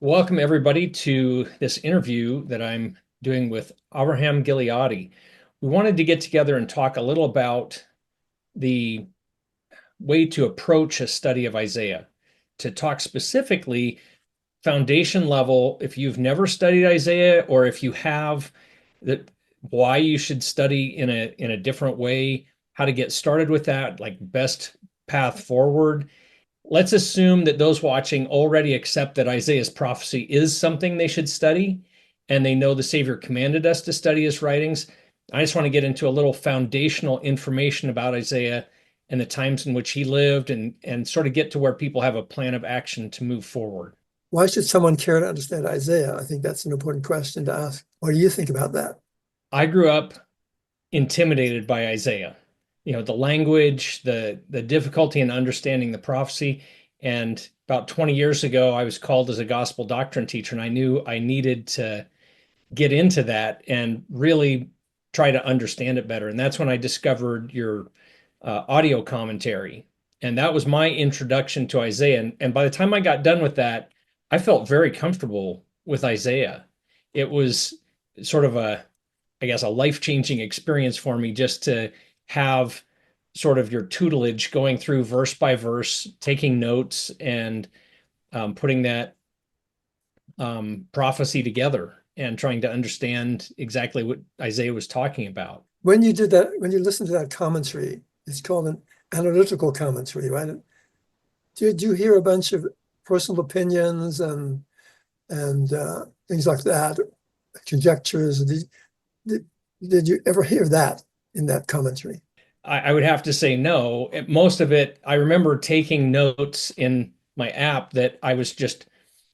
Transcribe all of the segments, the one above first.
Welcome, everybody, to this interview that I'm doing with AVRAHAM Gileadi. We wanted to get together and talk a little about the way to approach a study of Isaiah, to talk specifically foundation level, if you've never studied Isaiah, or if you have, that why you should study in a different way, how to get started with that, like best path forward. Let's assume that those watching already accept that Isaiah's prophecy is something they should study, and they know the Savior commanded us to study his writings. I just want to get into a little foundational information about Isaiah and the times in which he lived, and sort of get to where people have a plan of action to move forward. Why should someone care to understand Isaiah? I think that's an important question to ask. What do you think about that? I grew up intimidated by Isaiah. The language, the difficulty in understanding the prophecy. And about 20 years ago, I was called as a gospel doctrine teacher, and I knew I needed to get into that and really try to understand it better. And that's when I discovered your audio commentary. And that was my introduction to Isaiah. And by the time I got done with that, I felt very comfortable with Isaiah. It was sort of I guess, a life-changing experience for me just to have sort of your tutelage going through verse by verse, taking notes and putting that prophecy together and trying to understand exactly what Isaiah was talking about. When you did that, when you listened to that commentary, it's called an analytical commentary, right? Did you hear a bunch of personal opinions and things like that, conjectures? Did you ever hear that in that commentary? I would have to say no. Most of it, I remember taking notes in my app that I was just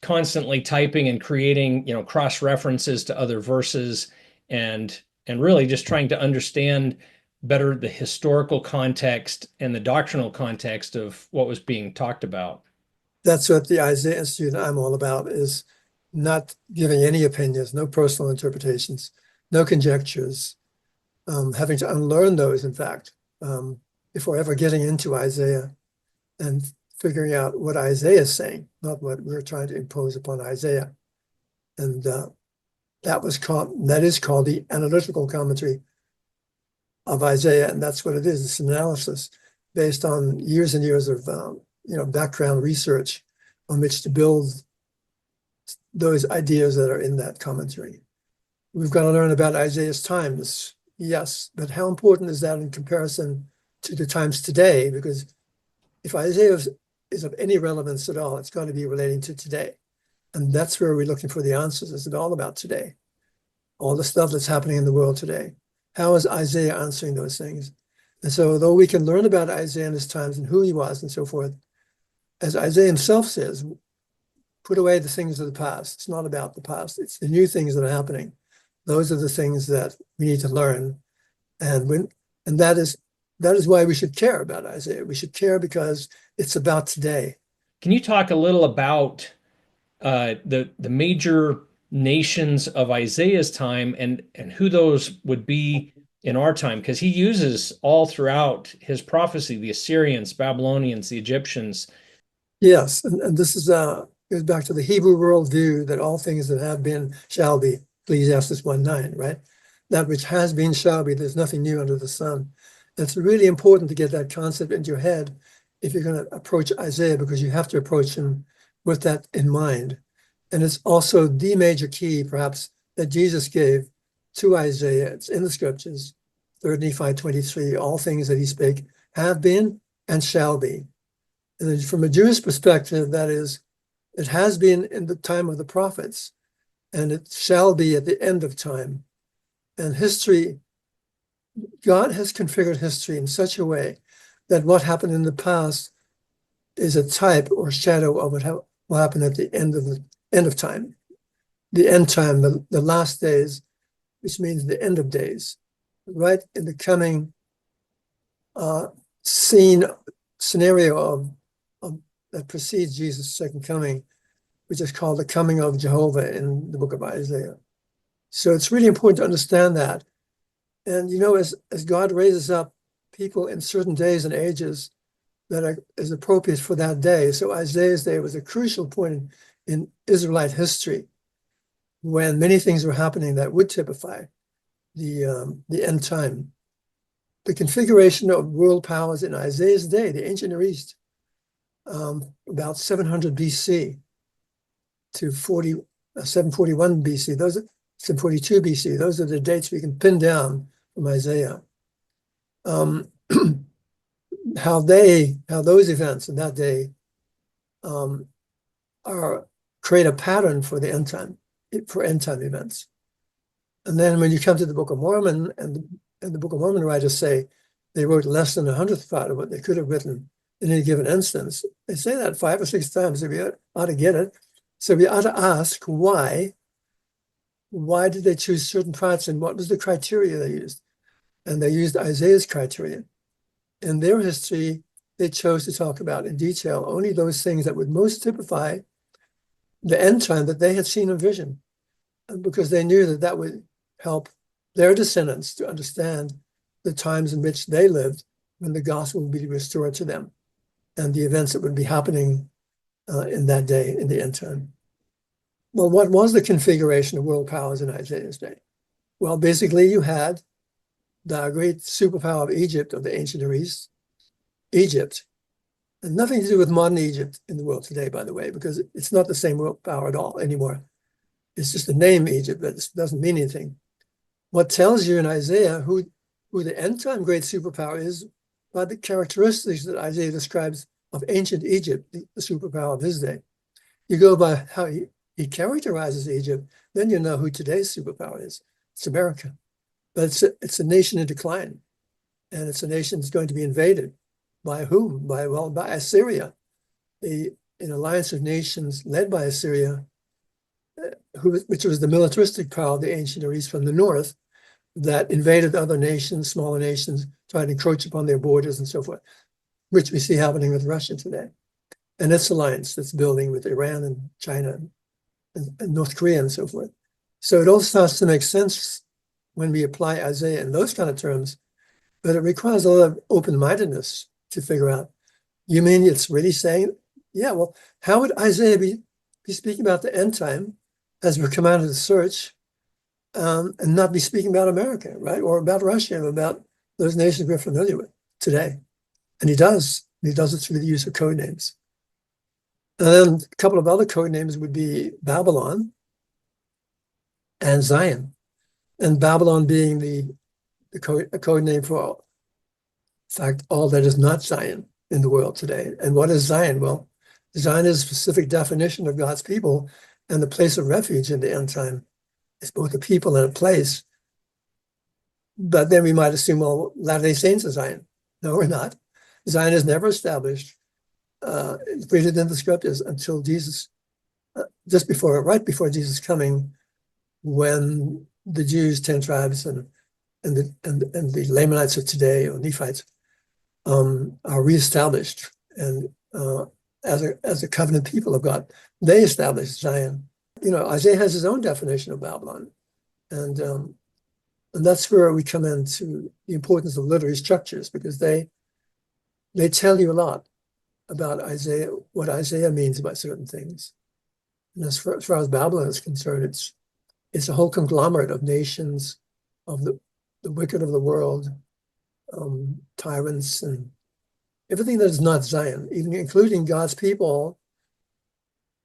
constantly typing and creating, cross references to other verses, and really just trying to understand better the historical context and the doctrinal context of what was being talked about. That's what the Isaiah Institute and I'm all about, is not giving any opinions, no personal interpretations, no conjectures, having to unlearn those, in fact, before ever getting into Isaiah and figuring out what Isaiah is saying, not what we're trying to impose upon Isaiah. And that is called the analytical commentary of Isaiah, and that's what it is. It's an analysis based on years and years of background research on which to build those ideas that are in that commentary. We've got to learn about Isaiah's times, yes, but how important is that in comparison to the times today? Because if Isaiah is of any relevance at all, it's going to be relating to today. And that's where we're looking for the answers. Is it all about today? All the stuff that's happening in the world today. How is Isaiah answering those things? And so though we can learn about Isaiah and his times and who he was and so forth, as Isaiah himself says, put away the things of the past. It's not about the past. It's the new things that are happening. Those are the things that we need to learn. And that is why we should care about Isaiah. We should care because it's about today. Can you talk a little about the major nations of Isaiah's time and who those would be in our time? Because he uses all throughout his prophecy the Assyrians, Babylonians, the Egyptians. Yes, and this is goes back to the Hebrew worldview that all things that have been shall be. Ecclesiastes 1:9, right? That which has been shall be. There's nothing new under the sun. It's really important to get that concept into your head if you're going to approach Isaiah, because you have to approach him with that in mind. And it's also the major key, perhaps, that Jesus gave to Isaiah. It's in the scriptures, 3 Nephi 23, all things that he spake have been and shall be. And then from a Jewish perspective, that is, it has been in the time of the prophets, and it shall be at the end of time. And history, God has configured history in such a way that what happened in the past is a type or shadow of what will happen at the end of time. The end time, the last days, which means the end of days, right in the coming scenario of that precedes Jesus' second coming, which is called the coming of Jehovah in the book of Isaiah. So it's really important to understand that. And, as God raises up people in certain days and ages that is appropriate for that day. So Isaiah's day was a crucial point in Israelite history when many things were happening that would typify the end time. The configuration of world powers in Isaiah's day, the ancient Near East, about 700 BC to 741 BC. 742 BC. Those are the dates we can pin down from Isaiah. How those events in that day create a pattern for the end time, for end time events. And then when you come to the Book of Mormon, and the Book of Mormon writers say they wrote less than 100th part of what they could have written in any given instance. They say that 5 or 6 times, so we ought to get it. So we ought to ask why did they choose certain parts and what was the criteria they used? And they used Isaiah's criteria. In their history, they chose to talk about in detail only those things that would most typify the end time that they had seen in vision, because they knew that that would help their descendants to understand the times in which they lived when the gospel would be restored to them and the events that would be happening in that day, in the end time. Well, what was the configuration of world powers in Isaiah's day? Well, basically you had the great superpower of Egypt, of the ancient Near East, Egypt, and nothing to do with modern Egypt in the world today, by the way, because it's not the same world power at all anymore. It's just the name Egypt, but it doesn't mean anything. What tells you in Isaiah who the end time great superpower is by the characteristics that Isaiah describes of ancient Egypt, the superpower of his day. You go by how he characterizes Egypt, then you know who today's superpower is. It's America. But it's a nation in decline, and it's a nation that's going to be invaded. By whom? By Assyria, an alliance of nations led by Assyria, which was the militaristic power of the ancient Near East from the north, that invaded other nations, smaller nations, tried to encroach upon their borders and so forth, which we see happening with Russia today. And its alliance that's building with Iran and China and North Korea and so forth. So it all starts to make sense when we apply Isaiah in those kind of terms, but it requires a lot of open-mindedness to figure out, you mean it's really saying, yeah, well, how would Isaiah be speaking about the end time as we're commanded to search and not be speaking about America, right? Or about Russia, or about those nations we're familiar with today. And he does. He does it through the use of code names. And then a couple of other code names would be Babylon and Zion. And Babylon being the code name for, in fact, all that is not Zion in the world today. And what is Zion? Well, Zion is a specific definition of God's people and the place of refuge in the end time. It's both a people and a place. But then we might assume, well, Latter-day Saints are Zion. No, we're not. Zion is never established, created in the scriptures until Jesus, right before Jesus' coming, when the Jews, 10 tribes, and the Lamanites of today, or Nephites, are reestablished and as a covenant people of God. They established Zion. Isaiah has his own definition of Babylon, and that's where we come into the importance of literary structures, because they tell you a lot about Isaiah, what Isaiah means by certain things. And as far as Babylon is concerned, it's a whole conglomerate of nations, of the wicked of the world, tyrants, and everything that is not Zion, even including God's people,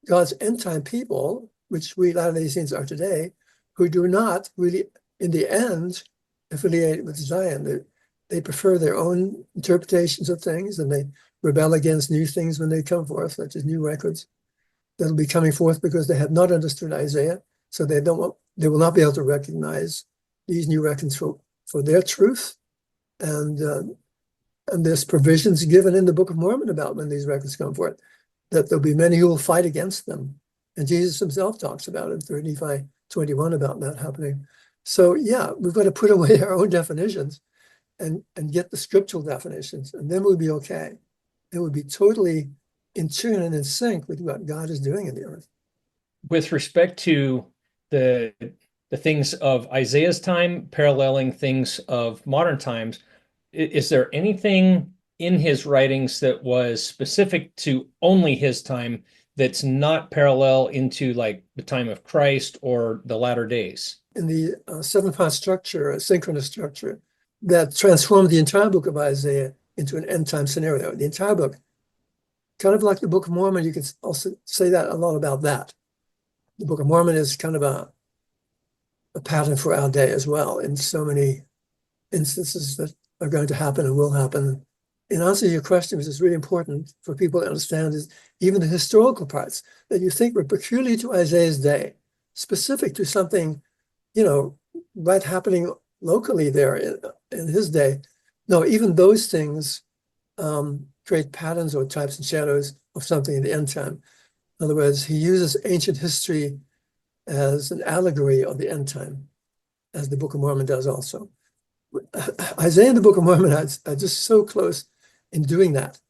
God's end-time people, which we Latter-day Saints are today, who do not really, in the end, affiliate with Zion. They prefer their own interpretations of things, and they rebel against new things when they come forth, such as new records that'll be coming forth because they have not understood Isaiah, so they will not be able to recognize these new records for their truth. And there's provisions given in the Book of Mormon about when these records come forth, that there'll be many who will fight against them. And Jesus himself talks about it in 3 Nephi 21 about that happening. So yeah, we've got to put away our own definitions and get the scriptural definitions, and then we'll be okay. It would be totally in tune and in sync with what God is doing in the earth. With respect to the things of Isaiah's time paralleling things of modern times, is there anything in his writings that was specific to only his time that's not parallel into like the time of Christ or the latter days? In the seven-part structure, a synchronous structure, that transformed the entire book of Isaiah into an end-time scenario. The entire book, kind of like the Book of Mormon, you can also say that a lot about that. The Book of Mormon is kind of a pattern for our day as well in so many instances that are going to happen and will happen. In answer to your question, which is really important for people to understand, is even the historical parts that you think were peculiar to Isaiah's day, specific to something, right happening locally there in his day. No, even those things create patterns or types and shadows of something in the end time. In other words, he uses ancient history as an allegory of the end time, as the Book of Mormon does also. Isaiah and the Book of Mormon are just so close in doing that.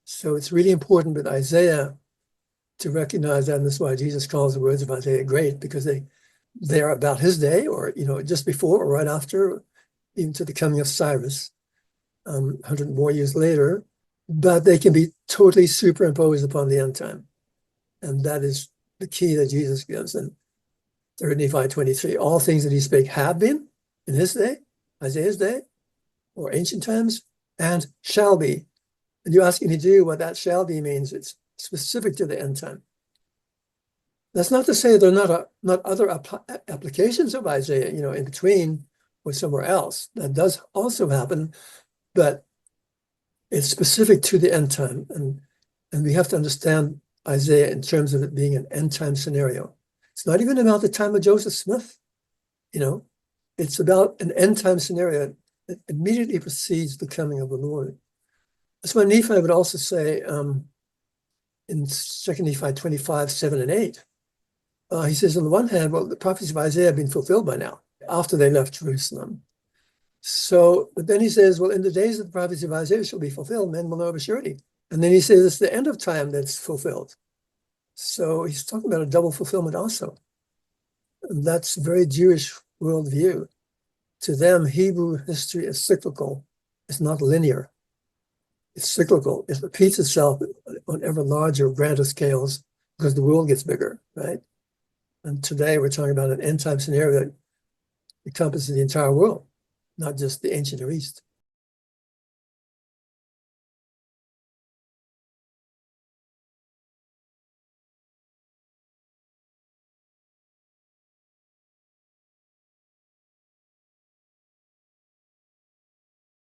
So it's really important with Isaiah to recognize that, and that's why Jesus calls the words of Isaiah great, because they are about his day, or just before or right after, even to the coming of Cyrus, 100 more years later, but they can be totally superimposed upon the end time. And that is the key that Jesus gives in 3 Nephi 23. All things that he spake have been in his day, Isaiah's day, or ancient times, and shall be. And you ask any Jew what that shall be means. It's specific to the end time. That's not to say there are not other applications of Isaiah, in between or somewhere else. That does also happen, but it's specific to the end time. And we have to understand Isaiah in terms of it being an end time scenario. It's not even about the time of Joseph Smith, it's about an end time scenario that immediately precedes the coming of the Lord. That's why Nephi would also say in 2 Nephi 25, 7 and 8, he says, on the one hand, well, the prophecies of Isaiah have been fulfilled by now, after they left Jerusalem. So, but then he says, well, in the days of the prophecy of Isaiah shall be fulfilled, men will know of a surety. And then he says it's the end of time that's fulfilled. So he's talking about a double fulfillment also. And that's a very Jewish worldview. To them, Hebrew history is cyclical. It's not linear. It's cyclical. It repeats itself on ever larger, grander scales because the world gets bigger, right? And today we're talking about an end time scenario that encompasses the entire world, not just the ancient Near East.